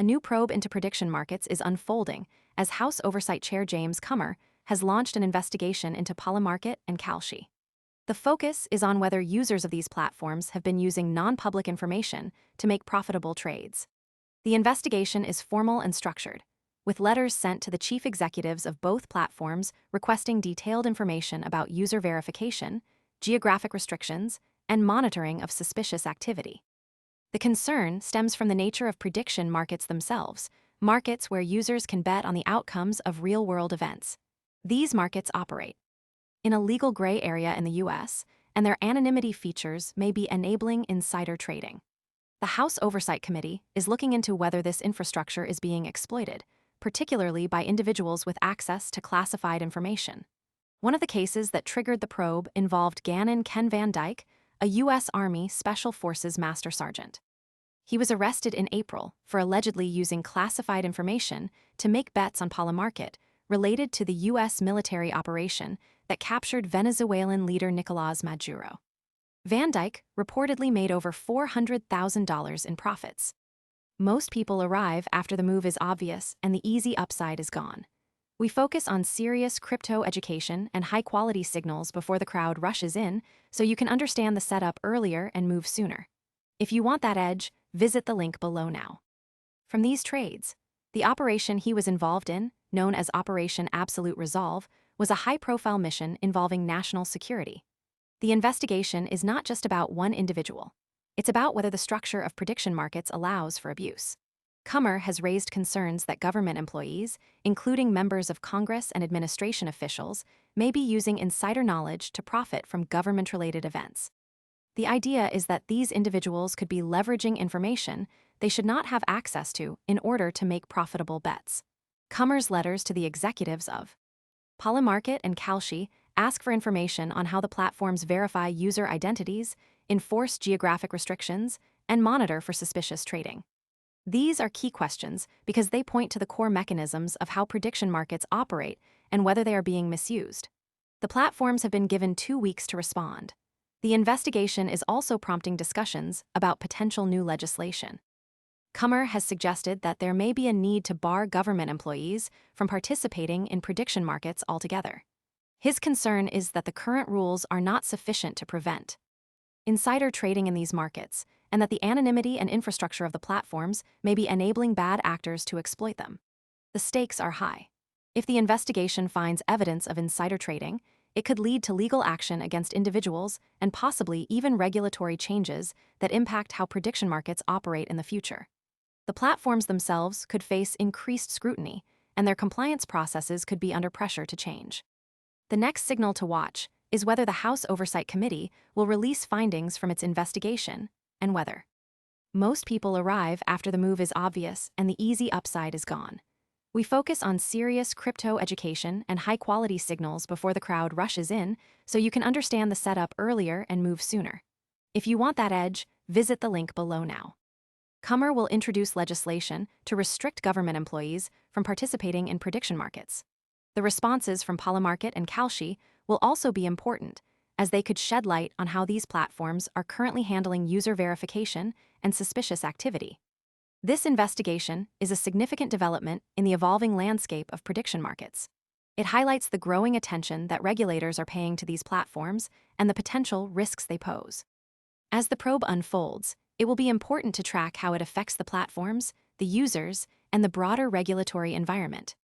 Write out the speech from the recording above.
a new probe into prediction markets is unfolding as House Oversight Chair James Comer has launched an investigation into Polymarket and Kalshi. The focus is on whether users of these platforms have been using non-public information to make profitable trades. The investigation is formal and structured, with letters sent to the chief executives of both platforms requesting detailed information about user verification, geographic restrictions, and monitoring of suspicious activity. The concern stems from the nature of prediction markets themselves, markets where users can bet on the outcomes of real-world events. These markets operate in a legal gray area in the U.S., and their anonymity features may be enabling insider trading. The House Oversight Committee is looking into whether this infrastructure is being exploited, particularly by individuals with access to classified information. One of the cases that triggered the probe involved Gannon Ken Van Dyke, a U.S. Army Special Forces Master Sergeant. He was arrested in April for allegedly using classified information to make bets on Polymarket related to the U.S. military operation that captured Venezuelan leader Nicolás Maduro. Van Dyke reportedly made over $400,000 in profits. Most people arrive after the move is obvious and the easy upside is gone. We focus on serious crypto education and high-quality signals before the crowd rushes in, so you can understand the setup earlier and move sooner. If you want that edge, visit the link below now. From these trades, the operation he was involved in, known as Operation Absolute Resolve, was a high-profile mission involving national security. The investigation is not just about one individual. It's about whether the structure of prediction markets allows for abuse. Comer has raised concerns that government employees, including members of Congress and administration officials, may be using insider knowledge to profit from government-related events. The idea is that these individuals could be leveraging information they should not have access to in order to make profitable bets. Comer's letters to the executives of Polymarket and Kalshi ask for information on how the platforms verify user identities, enforce geographic restrictions, and monitor for suspicious trading. These are key questions because they point to the core mechanisms of how prediction markets operate and whether they are being misused. The platforms have been given 2 weeks to respond. The investigation is also prompting discussions about potential new legislation. Comer has suggested that there may be a need to bar government employees from participating in prediction markets altogether. His concern is that the current rules are not sufficient to prevent insider trading in these markets, and that the anonymity and infrastructure of the platforms may be enabling bad actors to exploit them. The stakes are high. If the investigation finds evidence of insider trading, it could lead to legal action against individuals and possibly even regulatory changes that impact how prediction markets operate in the future. The platforms themselves could face increased scrutiny, and their compliance processes could be under pressure to change. The next signal to watch is whether the House Oversight Committee will release findings from its investigation, and whether most people arrive after the move is obvious and the easy upside is gone. We focus on serious crypto education and high-quality signals before the crowd rushes in, so you can understand the setup earlier and move sooner. If you want that edge, visit the link below now. Comer will introduce legislation to restrict government employees from participating in prediction markets. The responses from Polymarket and Kalshi will also be important, as they could shed light on how these platforms are currently handling user verification and suspicious activity. This investigation is a significant development in the evolving landscape of prediction markets. It highlights the growing attention that regulators are paying to these platforms and the potential risks they pose. As the probe unfolds, it will be important to track how it affects the platforms, the users, and the broader regulatory environment.